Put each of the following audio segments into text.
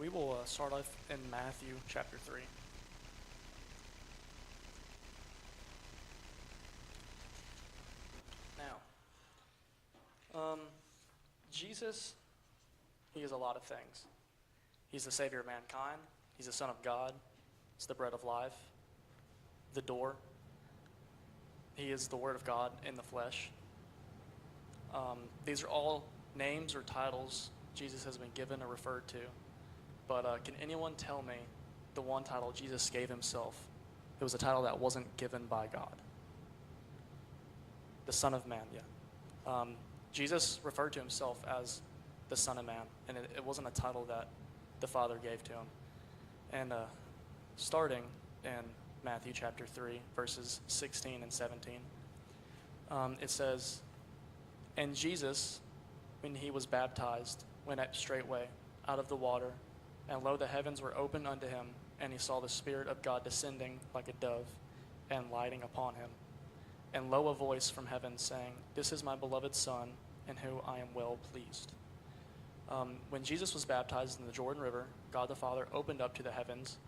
we will start off in Matthew chapter 3. Now, Jesus, he is a lot of things. He's the Savior of mankind. He's the Son of God. He's the bread of life, the door. He is the Word of God in the flesh. These are all names or titles Jesus has been given or referred to. But can anyone tell me the one title Jesus gave himself? It was a title that wasn't given by God. The Son of Man, yeah. Jesus referred to himself as the Son of Man, and it wasn't a title that the Father gave to him. And starting in Matthew chapter 3, verses 16 and 17, it says, "And Jesus, when he was baptized, went up straightway out of the water, and lo, the heavens were opened unto him, and he saw the Spirit of God descending like a dove and lighting upon him. And lo, a voice from heaven saying, This is my beloved Son, in whom I am well pleased." When Jesus was baptized in the Jordan River, God the Father opened up the heavens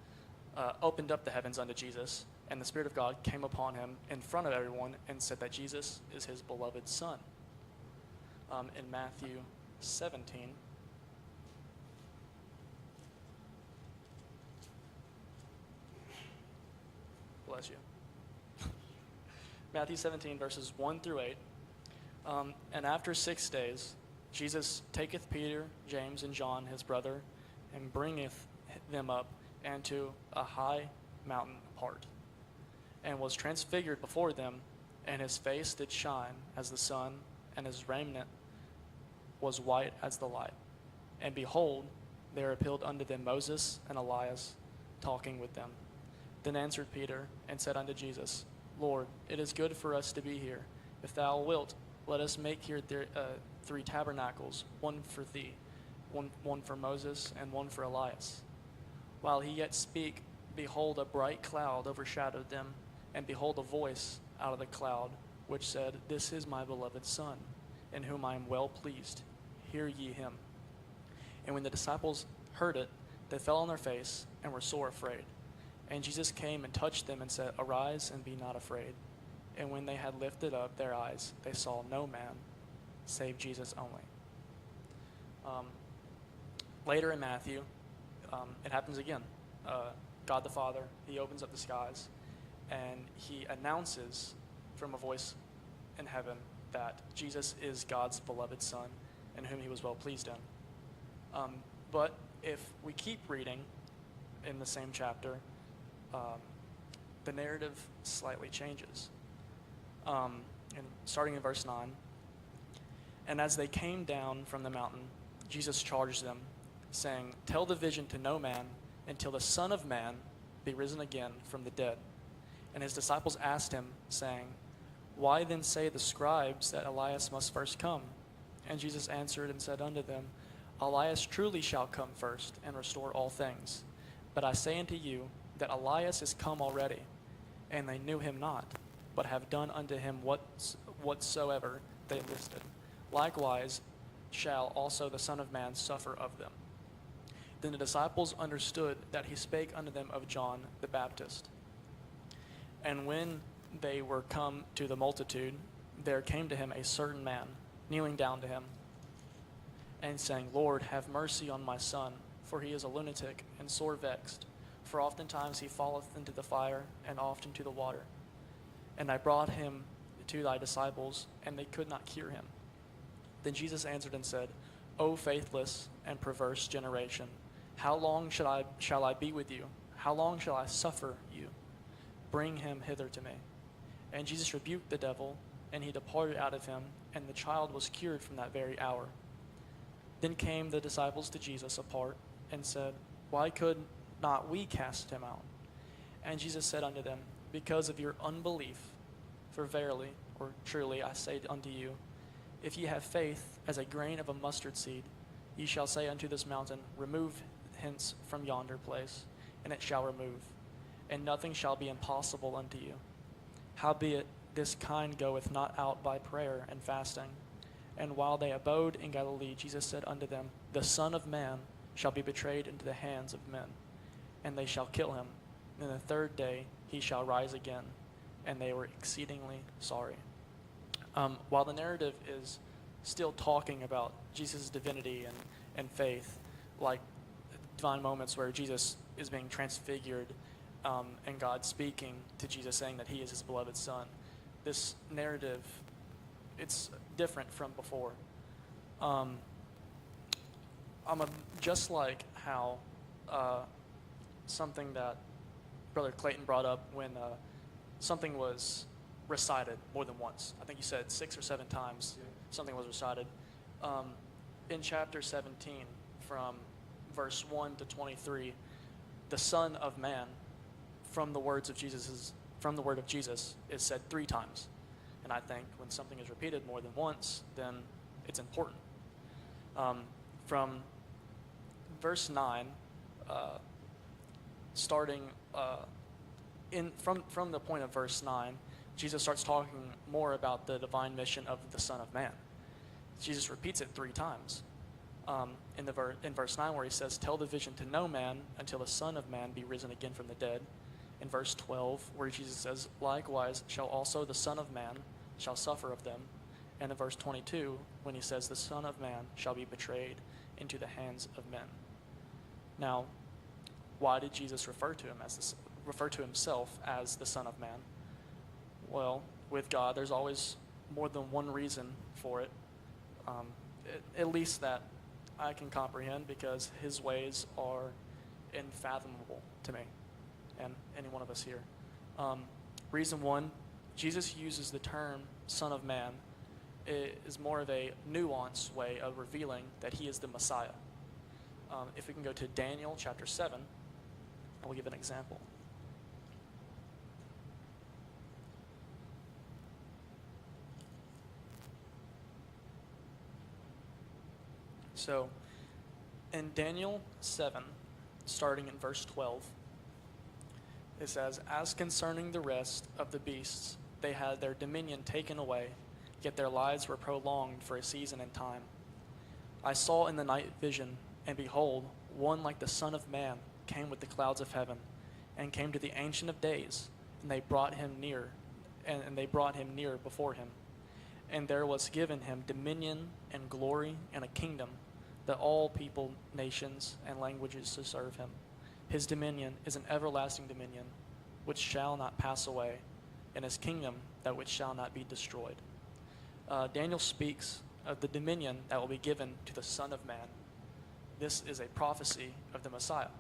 unto Jesus, and the Spirit of God came upon him in front of everyone and said that Jesus is his beloved Son. In Matthew 17, bless you. Matthew 17, verses 1 through 8. "And after 6 days, Jesus taketh Peter, James, and John, his brother, and bringeth them up into a high mountain apart, and was transfigured before them, and his face did shine as the sun, and his raiment was white as the light. And behold, there appeared unto them Moses and Elias, talking with them. Then answered Peter, and said unto Jesus, Lord, it is good for us to be here. If thou wilt, let us make here 3 tabernacles, one for thee, one for Moses, and one for Elias. While he yet spake, behold, a bright cloud overshadowed them, and behold, a voice out of the cloud, which said, This is my beloved Son, in whom I am well pleased. Hear ye him. And when the disciples heard it, they fell on their face, and were sore afraid. And Jesus came and touched them, and said, Arise, and be not afraid. And when they had lifted up their eyes, they saw no man, save Jesus only." Later in Matthew, it happens again. God the Father, he opens up the skies, and he announces from a voice in heaven that Jesus is God's beloved Son, in whom he was well pleased in. But if we keep reading in the same chapter, the narrative slightly changes. And starting in verse 9, "And as they came down from the mountain, Jesus charged them, saying, Tell the vision to no man, until the Son of Man be risen again from the dead. And his disciples asked him, saying, Why then say the scribes that Elias must first come? And Jesus answered and said unto them, Elias truly shall come first, and restore all things. But I say unto you, that Elias is come already, and they knew him not, but have done unto him whatsoever they listed. Likewise shall also the Son of Man suffer of them. Then the disciples understood that he spake unto them of John the Baptist. And when they were come to the multitude, there came to him a certain man, kneeling down to him, and saying, Lord, have mercy on my son, for he is a lunatic and sore vexed. For oftentimes he falleth into the fire, and oft into the water. And I brought him to thy disciples, and they could not cure him. Then Jesus answered and said, O faithless and perverse generation, how long shall I be with you? How long shall I suffer you? Bring him hither to me. And Jesus rebuked the devil, and he departed out of him, and the child was cured from that very hour. Then came the disciples to Jesus apart, and said, Why could not we cast him out? And Jesus said unto them, Because of your unbelief. For verily, or truly, I say unto you, if ye have faith as a grain of a mustard seed, ye shall say unto this mountain, Remove hence from yonder place, and it shall remove, and nothing shall be impossible unto you. Howbeit, this kind goeth not out by prayer and fasting. And while they abode in Galilee, Jesus said unto them, The Son of Man shall be betrayed into the hands of men, and they shall kill him. And the third day he shall rise again. And they were exceedingly sorry. While the narrative is still talking about Jesus' divinity and faith, like divine moments where Jesus is being transfigured and God speaking to Jesus saying that he is his beloved son, this narrative, it's different from before. Just like how something that Brother Clayton brought up when something was recited more than once. I think you said 6 or 7 times something was recited. In chapter 17, from verse 1 to 23, the Son of Man, from the word of Jesus, is said 3 times. And I think when something is repeated more than once, then it's important. From verse 9, starting from the point of verse 9, Jesus starts talking more about the divine mission of the Son of Man. Jesus repeats it 3 times in verse 9, where he says, "Tell the vision to no man until the Son of Man be risen again from the dead." In verse 12, where Jesus says, "Likewise shall also the Son of Man shall suffer of them." And in verse 22, when he says, "The Son of Man shall be betrayed into the hands of men." Now, why did Jesus refer to himself as the Son of Man? Well, with God, there's always more than one reason for it, at least that I can comprehend, because his ways are unfathomable to me and any one of us here. Reason 1, Jesus uses the term Son of Man. It is more of a nuanced way of revealing that he is the Messiah. If we can go to Daniel chapter 7, I will give an example. So, in Daniel 7, starting in verse 12, it says, "As concerning the rest of the beasts, they had their dominion taken away, yet their lives were prolonged for a season and time. I saw in the night vision, and behold, one like the Son of Man came with the clouds of heaven, and came to the Ancient of Days, and they brought him near, and they brought him near before him. And there was given him dominion and glory and a kingdom, that all people, nations, and languages to serve him. His dominion is an everlasting dominion, which shall not pass away, and his kingdom that which shall not be destroyed." Daniel speaks of the dominion that will be given to the Son of Man. This is a prophecy of the Messiah.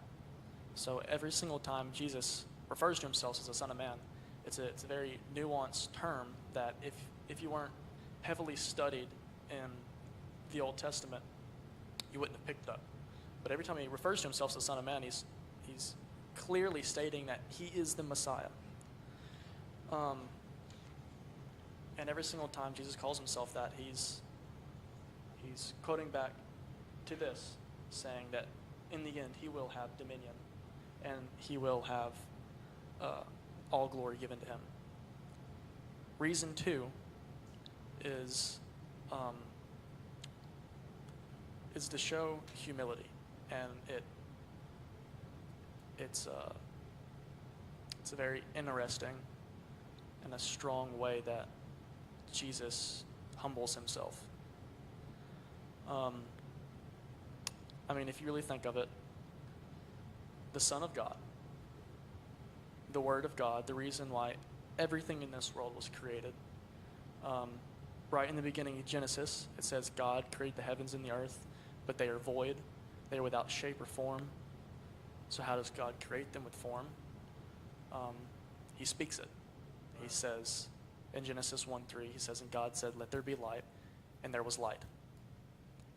So every single time Jesus refers to himself as the Son of Man, it's a very nuanced term that if you weren't heavily studied in the Old Testament, you wouldn't have picked it up. But every time he refers to himself as the Son of Man, he's clearly stating that he is the Messiah. And every single time Jesus calls himself that, he's quoting back to this, saying that in the end he will have dominion and he will have all glory given to him. Reason 2 is to show humility, and it's a very interesting and a strong way that Jesus humbles himself. If you really think of it, the Son of God, the Word of God, the reason why everything in this world was created. Right in the beginning of Genesis, it says God created the heavens and the earth, but they are void. They are without shape or form. So how does God create them with form? He speaks it. He says, in Genesis 1:3, he says, "And God said, let there be light, and there was light."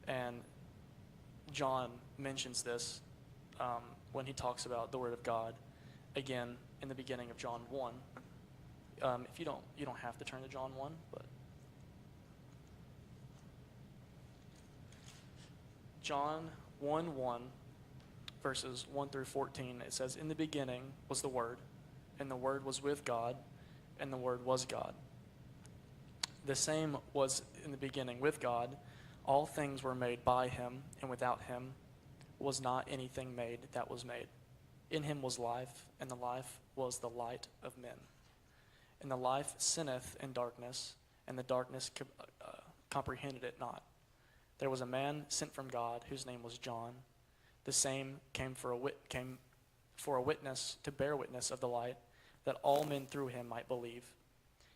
And John mentions this when he talks about the Word of God, again, in the beginning of John 1. If you don't have to turn to John 1, but John 1:1, verses 1 through 14, it says, "In the beginning was the Word, and the Word was with God, and the Word was God. The same was in the beginning with God. All things were made by him, and without him was not anything made that was made. In him was life, and the life was the light of men. And the life sinneth in darkness, and the darkness comprehended it not. There was a man sent from God, whose name was John. The same came for a witness, to bear witness of the light, that all men through him might believe.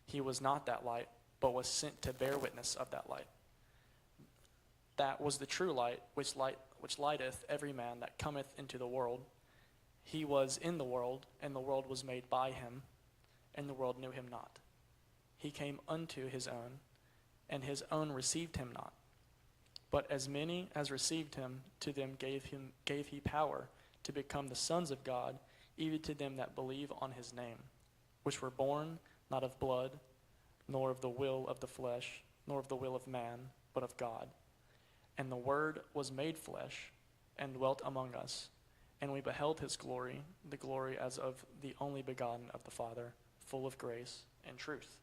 He was not that light, but was sent to bear witness of that light. That was the true light, which lighteth every man that cometh into the world. He was in the world, and the world was made by him, and the world knew him not. He came unto his own, and his own received him not. But as many as received him, to them gave he power to become the sons of God, even to them that believe on his name, which were born not of blood, nor of the will of the flesh, nor of the will of man, but of God. And the Word was made flesh, and dwelt among us, and we beheld his glory, the glory as of the only begotten of the Father, full of grace and truth.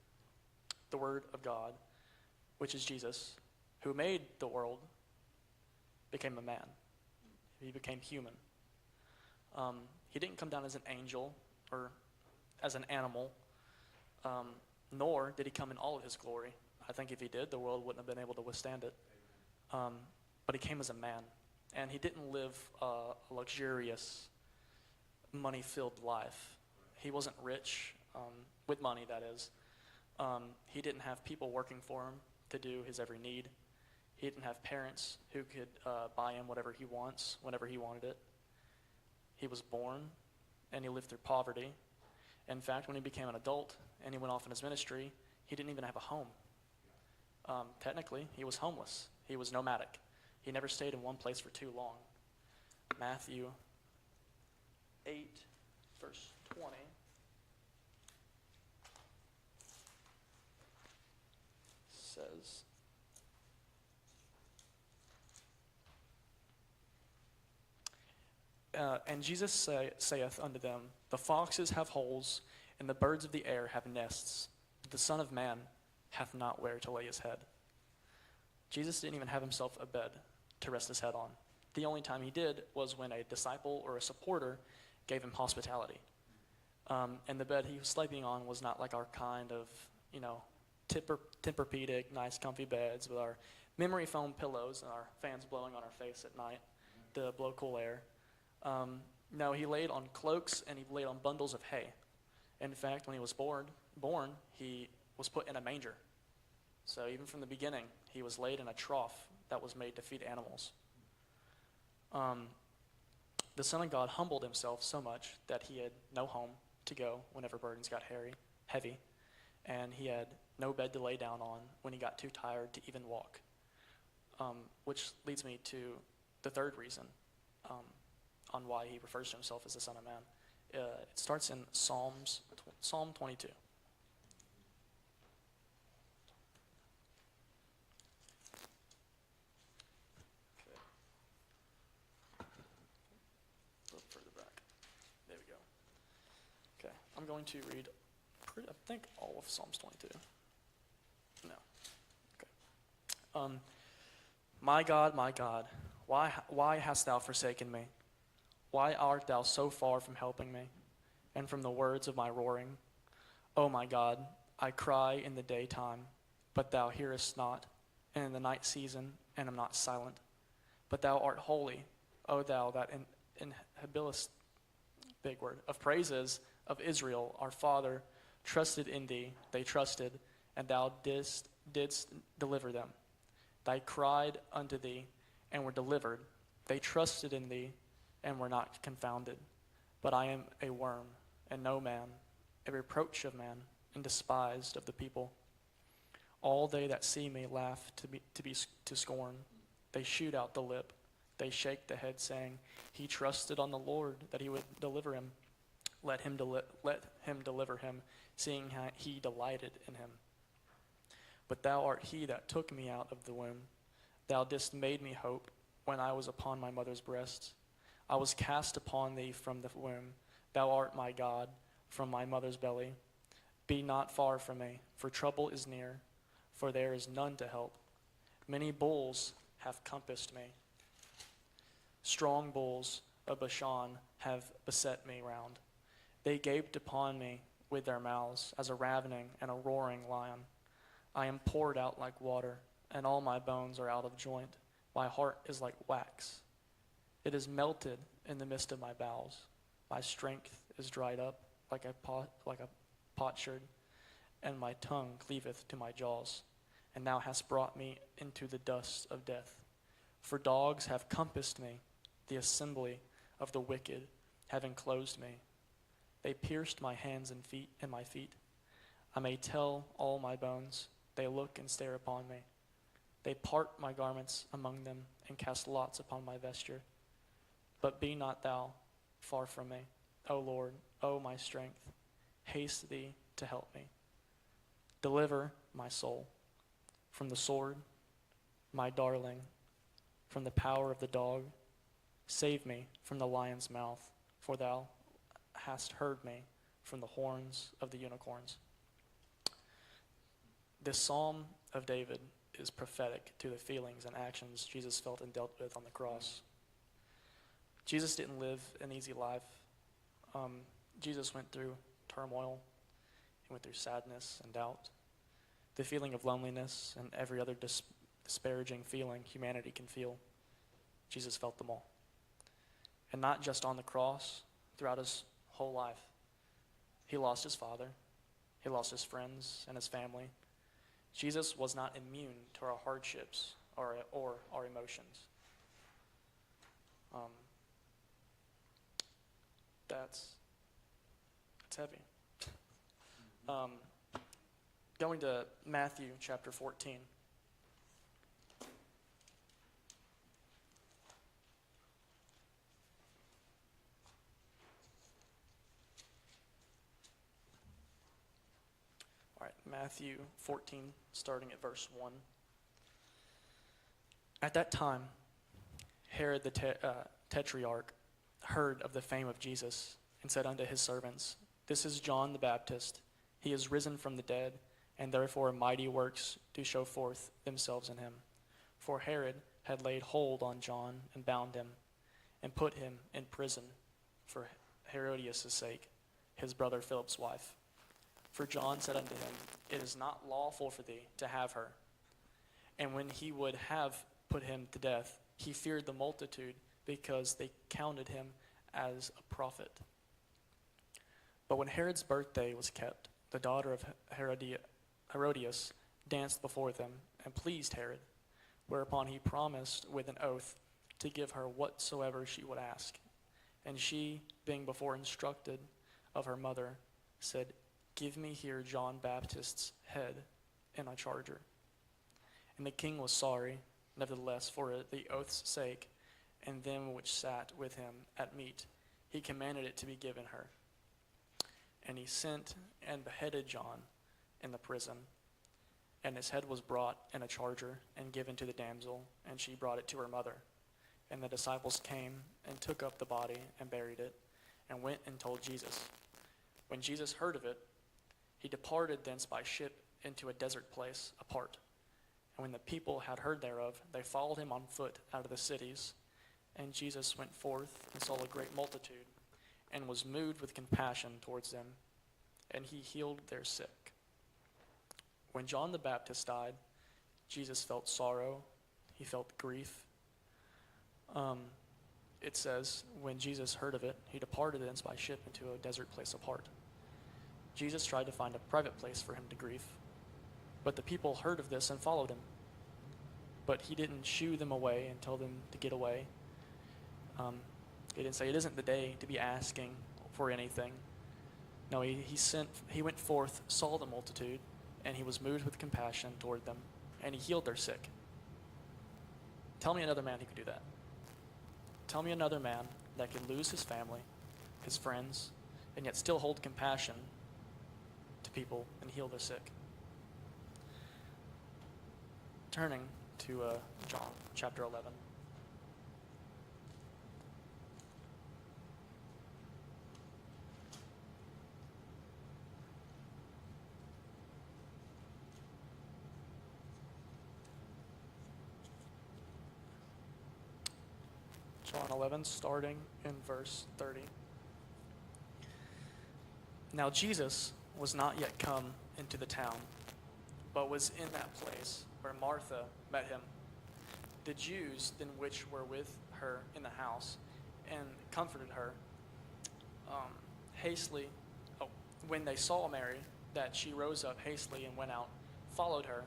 The Word of God, which is Jesus, who made the world, became a man. He became human. He didn't come down as an angel or as an animal, nor did he come in all of his glory. I think if he did, the world wouldn't have been able to withstand it. But he came as a man, and he didn't live a luxurious, money-filled life. He wasn't rich, with money, that is. He didn't have people working for him to do his every need. He didn't have parents who could buy him whatever he wants, whenever he wanted it. He was born, and he lived through poverty. In fact, when he became an adult and he went off in his ministry, he didn't even have a home. Technically, he was homeless. He was nomadic. He never stayed in one place for too long. Matthew 8, verse 20. Says, and Jesus saith unto them, the foxes have holes, and the birds of the air have nests, but the Son of Man hath not where to lay his head. Jesus didn't even have himself a bed to rest his head on. The only time he did was when a disciple or a supporter gave him hospitality. And the bed he was sleeping on was not like our kind of, Tempur-Pedic, nice comfy beds with our memory foam pillows and our fans blowing on our face at night to blow cool air. No, he laid on cloaks and he laid on bundles of hay. In fact, when he was born, he was put in a manger. So even from the beginning, he was laid in a trough that was made to feed animals. The Son of God humbled himself so much that he had no home to go whenever burdens got heavy, and he had no bed to lay down on when he got too tired to even walk. Which leads me to the third reason on why he refers to himself as the Son of Man. It starts in Psalm 22. Okay. A little further back. There we go. Okay, I'm going to read, I think, all of Psalms 22. No. Okay. My God, why hast thou forsaken me? Why art thou so far from helping me, and from the words of my roaring? O my God, I cry in the daytime, but thou hearest not, and in the night season, and am not silent. But thou art holy, O thou that inhabitest, big word, of praises of Israel, our father, trusted in thee, they trusted, and thou didst deliver them. They cried unto thee, and were delivered. They trusted in thee, and were not confounded. But I am a worm, and no man, a reproach of man, and despised of the people. All they that see me laugh to scorn. They shoot out the lip. They shake the head, saying, he trusted on the Lord that he would deliver him. Let him deliver him, seeing how he delighted in him. But thou art he that took me out of the womb. Thou didst made me hope when I was upon my mother's breast. I was cast upon thee from the womb. Thou art my God from my mother's belly. Be not far from me, for trouble is near, for there is none to help. Many bulls have compassed me. Strong bulls of Bashan have beset me round. They gaped upon me with their mouths as a ravening and a roaring lion. I am poured out like water, and all my bones are out of joint. My heart is like wax. It is melted in the midst of my bowels. My strength is dried up like a potsherd, and my tongue cleaveth to my jaws. And thou hast brought me into the dust of death. For dogs have compassed me, the assembly of the wicked have enclosed me. They pierced my hands and my feet. I may tell all my bones. They look and stare upon me. They part my garments among them and cast lots upon my vesture. But be not thou far from me, O Lord, O my strength. Haste thee to help me. Deliver my soul from the sword, my darling, from the power of the dog. Save me from the lion's mouth, for thou hast heard me from the horns of the unicorns. This Psalm of David is prophetic to the feelings and actions Jesus felt and dealt with on the cross. Jesus didn't live an easy life. Jesus went through turmoil. He went through sadness and doubt, the feeling of loneliness, and every other disparaging feeling humanity can feel. Jesus felt them all. And not just on the cross, throughout his whole life. He lost his father. He lost his friends and his family. Jesus was not immune to our hardships or our emotions. That's heavy. Going to Matthew chapter 14. All right, Matthew 14, starting at verse 1. At that time, Herod the Tetrarch heard of the fame of Jesus and said unto his servants, This is John the Baptist. He is risen from the dead, and therefore mighty works do show forth themselves in him. For Herod had laid hold on John and bound him, and put him in prison for Herodias' sake, his brother Philip's wife. For John said unto him, It is not lawful for thee to have her. And when he would have put him to death, he feared the multitude, because they counted him as a prophet. But when Herod's birthday was kept, the daughter of Herodias danced before them and pleased Herod, whereupon he promised with an oath to give her whatsoever she would ask. And she, being before instructed of her mother, said, Give me here John Baptist's head in a charger. And the king was sorry, nevertheless, for the oath's sake, and them which sat with him at meat, he commanded it to be given her. And he sent and beheaded John in the prison. And his head was brought in a charger and given to the damsel, and she brought it to her mother. And the disciples came and took up the body and buried it, and went and told Jesus. When Jesus heard of it, he departed thence by ship into a desert place apart. And when the people had heard thereof, they followed him on foot out of the cities. And Jesus went forth and saw a great multitude, and was moved with compassion towards them, and he healed their sick. When John the Baptist died, Jesus felt sorrow, he felt grief. It says, when Jesus heard of it, he departed thence by ship into a desert place apart. Jesus tried to find a private place for him to grieve, but the people heard of this and followed him. But he didn't shoo them away and tell them to get away. He didn't say, it isn't the day to be asking for anything. No, he went forth, saw the multitude, and he was moved with compassion toward them, and he healed their sick. Tell me another man who could do that. Tell me another man that could lose his family, his friends, and yet still hold compassion to people and heal the sick. Turning to John chapter 11. John 11, starting in verse 30. Now Jesus was not yet come into the town, but was in that place where Martha met him. The Jews then which were with her in the house and comforted her, when they saw Mary, that she rose up hastily and went out, followed her,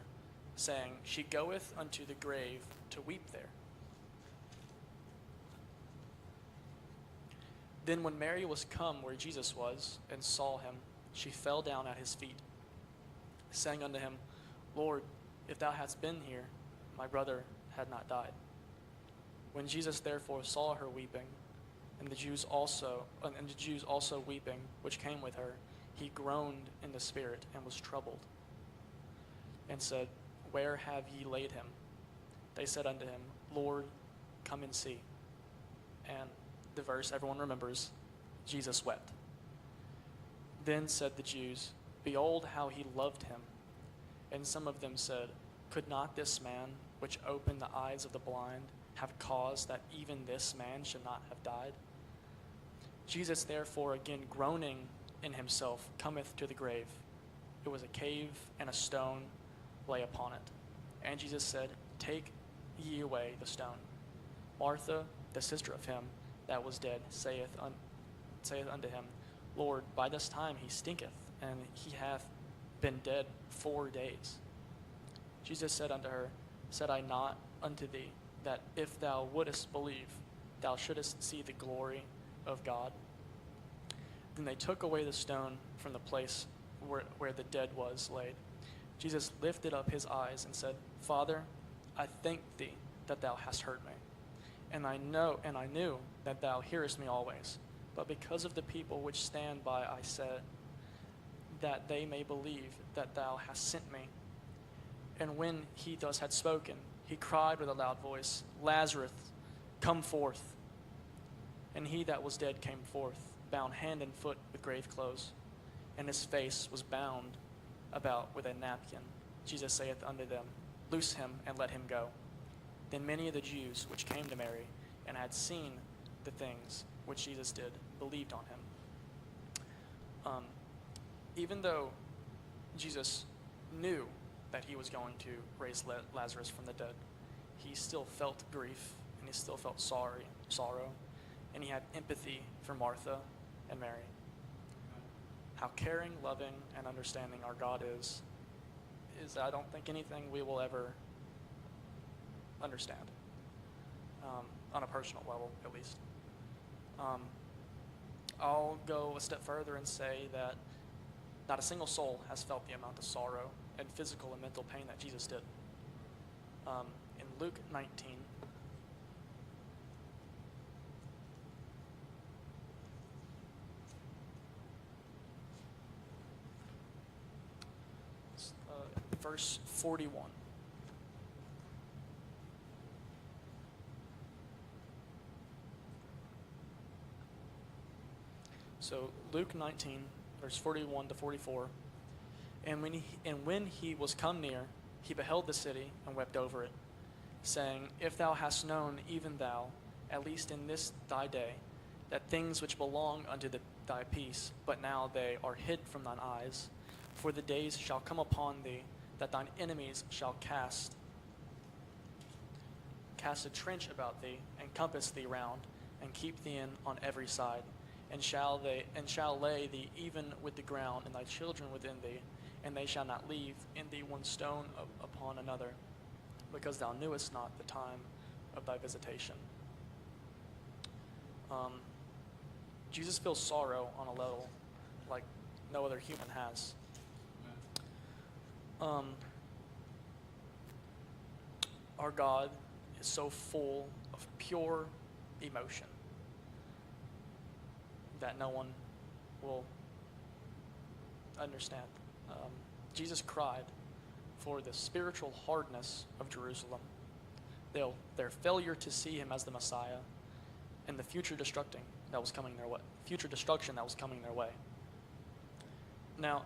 saying, She goeth unto the grave to weep there. Then when Mary was come where Jesus was, and saw him, she fell down at his feet, saying unto him, Lord, if thou hadst been here, my brother had not died. When Jesus therefore saw her weeping, and the Jews also weeping, which came with her, he groaned in the spirit and was troubled, and said, Where have ye laid him? They said unto him, Lord, come and see. And the verse everyone remembers, Jesus wept. Then said the Jews, Behold how he loved him. And some of them said, Could not this man, which opened the eyes of the blind, have caused that even this man should not have died? Jesus therefore, again groaning in himself, cometh to the grave. It was a cave, and a stone lay upon it. And Jesus said, Take ye away the stone. Martha, the sister of him that was dead, saith unto him, Lord, by this time he stinketh, and he hath been dead 4 days. Jesus said unto her, Said I not unto thee, that if thou wouldest believe, thou shouldest see the glory of God? Then they took away the stone from the place where the dead was laid. Jesus lifted up his eyes and said, Father, I thank thee that thou hast heard me. And I knew that thou hearest me always. But because of the people which stand by, I said, that they may believe that thou hast sent me. And when he thus had spoken, he cried with a loud voice, Lazarus, come forth. And he that was dead came forth, bound hand and foot with grave clothes, and his face was bound about with a napkin. Jesus saith unto them, Loose him and let him go. Then many of the Jews which came to Mary and had seen the things which Jesus did believed on him. Even though Jesus knew that he was going to raise Lazarus from the dead, he still felt grief, and he still felt sorrow, and he had empathy for Martha and Mary. How caring, loving, and understanding our God is I don't think anything we will ever understand, on a personal level at least. I'll go a step further and say that not a single soul has felt the amount of sorrow and physical and mental pain that Jesus did. In Luke 19, verse 41. So Luke 19, verse 41 to 44. And when he was come near, he beheld the city and wept over it, saying, If thou hast known, even thou, at least in this thy day, that things which belong unto thy peace, but now they are hid from thine eyes. For the days shall come upon thee, that thine enemies shall cast a trench about thee, and compass thee round, and keep thee in on every side. And shall lay thee even with the ground, and thy children within thee, and they shall not leave in thee one stone upon another, because thou knewest not the time of thy visitation. Jesus feels sorrow on a level like no other human has. Our God is so full of pure emotion that no one will understand. Jesus cried for the spiritual hardness of Jerusalem, their failure to see him as the Messiah, and the future destruction that was coming their way. Now,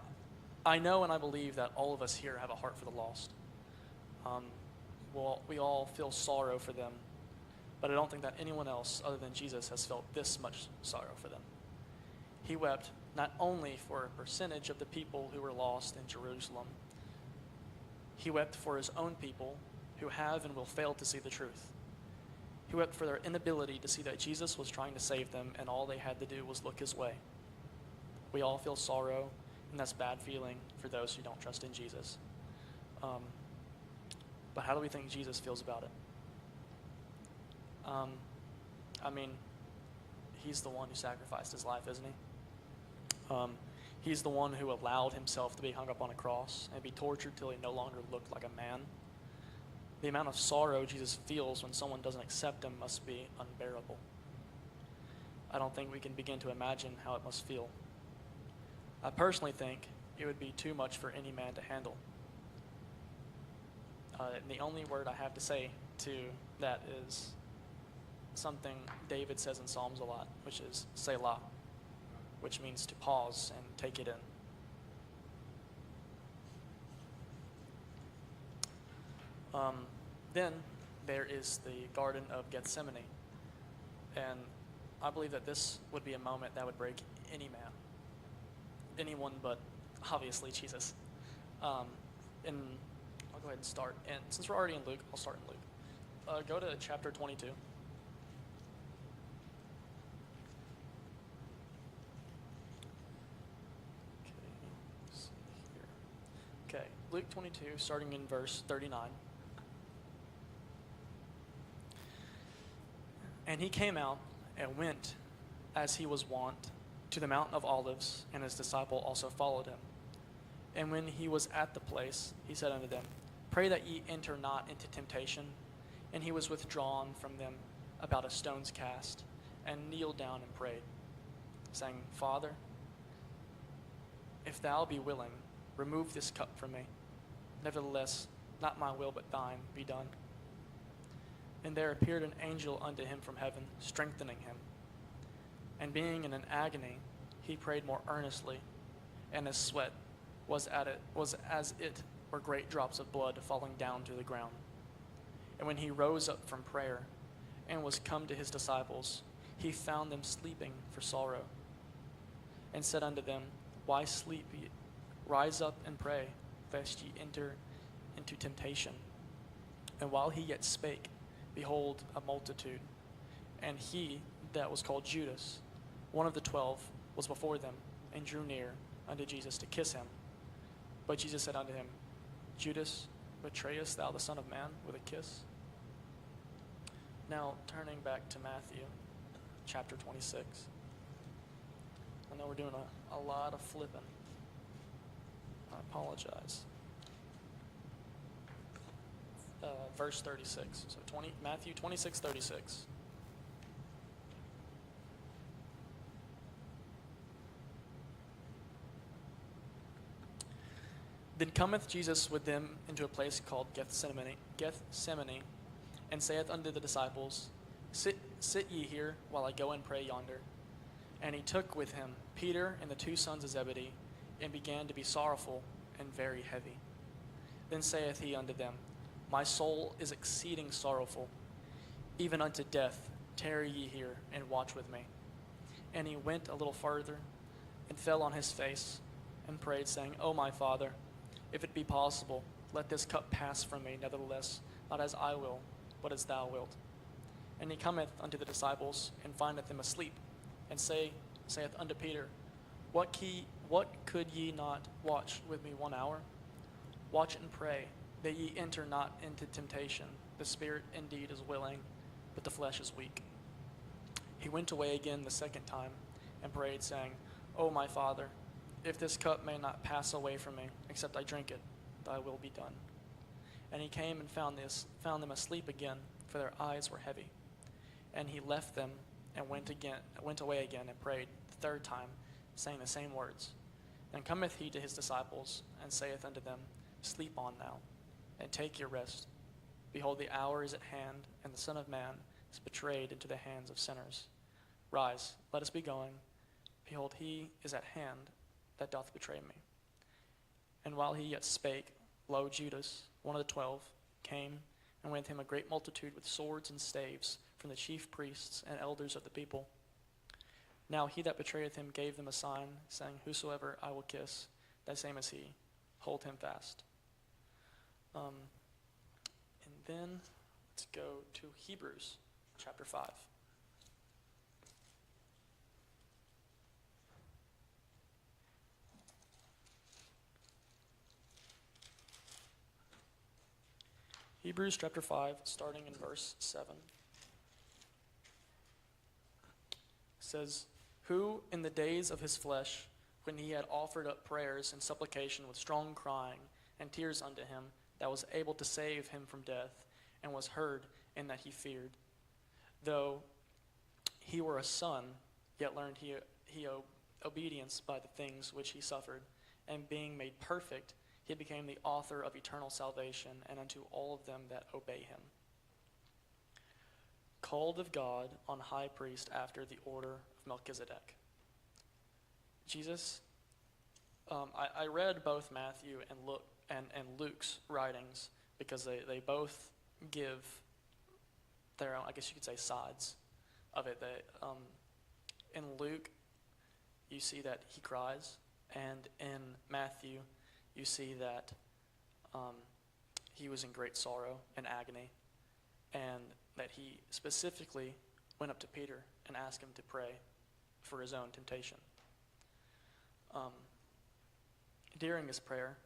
I know and I believe that all of us here have a heart for the lost. We all feel sorrow for them, but I don't think that anyone else other than Jesus has felt this much sorrow for them. He wept not only for a percentage of the people who were lost in Jerusalem, he wept for his own people who have and will fail to see the truth. He wept for their inability to see that Jesus was trying to save them, and all they had to do was look his way. We all feel sorrow, and that's bad feeling for those who don't trust in Jesus. But how do we think Jesus feels about it? He's the one who sacrificed his life, isn't he? He's the one who allowed himself to be hung up on a cross and be tortured till he no longer looked like a man. The amount of sorrow Jesus feels when someone doesn't accept him must be unbearable. I don't think we can begin to imagine how it must feel. I personally think it would be too much for any man to handle. And the only word I have to say to that is something David says in Psalms a lot, which is Selah, which means to pause and take it in. Then there is the Garden of Gethsemane. And I believe that this would be a moment that would break any man. Anyone but, obviously, Jesus. And I'll go ahead and start. And since we're already in Luke, I'll start in Luke. Go to chapter 22. Okay, Luke 22, starting in verse 39. And he came out and went, as he was wont, to the Mount of Olives, and his disciple also followed him. And when he was at the place, he said unto them, Pray that ye enter not into temptation. And he was withdrawn from them about a stone's cast, and kneeled down and prayed, saying, Father, if thou be willing, remove this cup from me. Nevertheless, not my will but thine be done. And there appeared an angel unto him from heaven, strengthening him. And being in an agony, he prayed more earnestly, and his sweat was as it were great drops of blood falling down to the ground. And when he rose up from prayer, and was come to his disciples, he found them sleeping for sorrow, and said unto them, Why sleep ye? Rise up and pray, lest ye enter into temptation. And while he yet spake, behold, a multitude, and he that was called Judas, one of the 12, was before them, and drew near unto Jesus to kiss him. But Jesus said unto him, Judas, betrayest thou the Son of Man with a kiss? Now, turning back to Matthew, chapter 26. I know we're doing a lot of flipping. I apologize. Verse 36. So Matthew 26:36. Then cometh Jesus with them into a place called Gethsemane, and saith unto the disciples, Sit ye here while I go and pray yonder. And he took with him Peter and the two sons of Zebedee, and began to be sorrowful and very heavy. Then saith he unto them, My soul is exceeding sorrowful, even unto death. Tarry ye here, and watch with me. And he went a little farther, and fell on his face, and prayed, saying, O my Father, if it be possible, let this cup pass from me. Nevertheless, not as I will, but as thou wilt. And he cometh unto the disciples, and findeth them asleep, and saith unto Peter, What could ye not watch with me 1 hour? Watch and pray, that ye enter not into temptation. The spirit indeed is willing, but the flesh is weak. He went away again the second time, and prayed, saying, O my Father, if this cup may not pass away from me, except I drink it, thy will be done. And he came and found them asleep again, for their eyes were heavy. And he left them, and went away again, and prayed the third time, saying the same words. Then cometh he to his disciples, and saith unto them, Sleep on now, and take your rest. Behold, the hour is at hand, and the Son of Man is betrayed into the hands of sinners. Rise, let us be going. Behold, he is at hand that doth betray me. And while he yet spake, lo, Judas, one of the 12, came, and with him a great multitude with swords and staves, from the chief priests and elders of the people. Now he that betrayeth him gave them a sign, saying, Whosoever I will kiss, that same is he. Hold him fast. And then let's go to Hebrews chapter 5. Hebrews chapter 5, starting in verse 7. Says, Who in the days of his flesh, when he had offered up prayers and supplication with strong crying and tears unto him, that was able to save him from death, and was heard in that he feared. Though he were a son, yet learned he obedience by the things which he suffered, and being made perfect, he became the author of eternal salvation, and unto all of them that obey him. Called of God on high priest after the order of Melchizedek. Jesus, I read both Matthew and Luke's writings because they both give their own, I guess you could say, sides of it. In Luke, you see that he cries, and in Matthew, you see that he was in great sorrow and agony, and that he specifically went up to Peter and asked him to pray for his own temptation. During his prayer,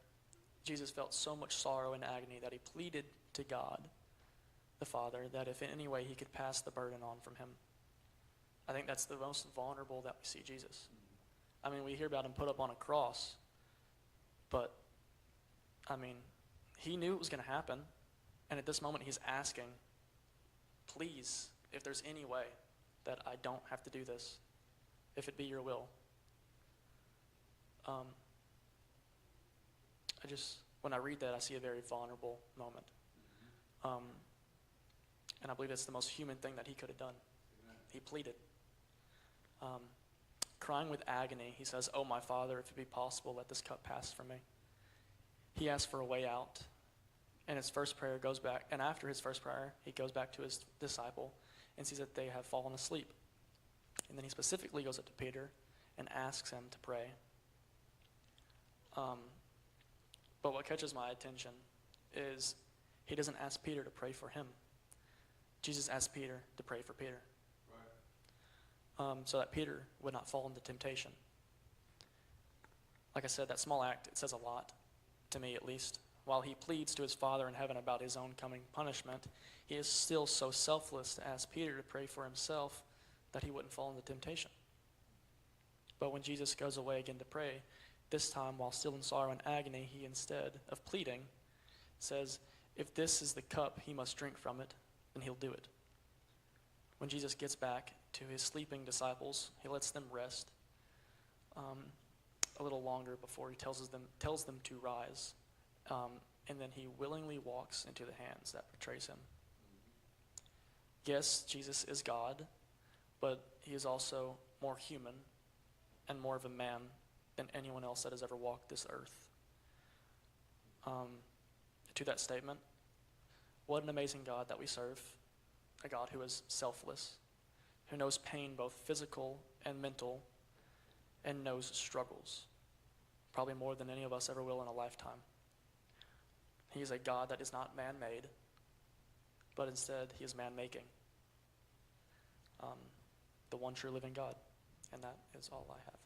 Jesus felt so much sorrow and agony that he pleaded to God, the Father, that if in any way he could pass the burden on from him. I think that's the most vulnerable that we see Jesus. I mean, we hear about him put up on a cross, but, I mean, he knew it was going to happen, and at this moment he's asking, please, if there's any way that I don't have to do this, if it be your will. When I read that, I see a very vulnerable moment. And I believe it's the most human thing that he could have done. He pleaded. Crying with agony, he says, Oh, my Father, if it be possible, let this cup pass from me. He asked for a way out. And his first prayer goes back, and after his first prayer, he goes back to his disciple and sees that they have fallen asleep. And then he specifically goes up to Peter and asks him to pray. But what catches my attention is he doesn't ask Peter to pray for him. Jesus asked Peter to pray for Peter. Right. So that Peter would not fall into temptation. Like I said, that small act, it says a lot, to me at least. While he pleads to his Father in heaven about his own coming punishment, he is still so selfless to ask Peter to pray for himself that he wouldn't fall into temptation. But when Jesus goes away again to pray, this time while still in sorrow and agony, he instead of pleading says, if this is the cup he must drink from it, then he'll do it. When Jesus gets back to his sleeping disciples, he lets them rest a little longer before he tells them to rise. And then he willingly walks into the hands that betrays him. Yes, Jesus is God, but he is also more human and more of a man than anyone else that has ever walked this earth. To that statement, what an amazing God that we serve, a God who is selfless, who knows pain both physical and mental, and knows struggles, probably more than any of us ever will in a lifetime. He is a God that is not man-made, but instead he is man-making. The one true living God. And that is all I have.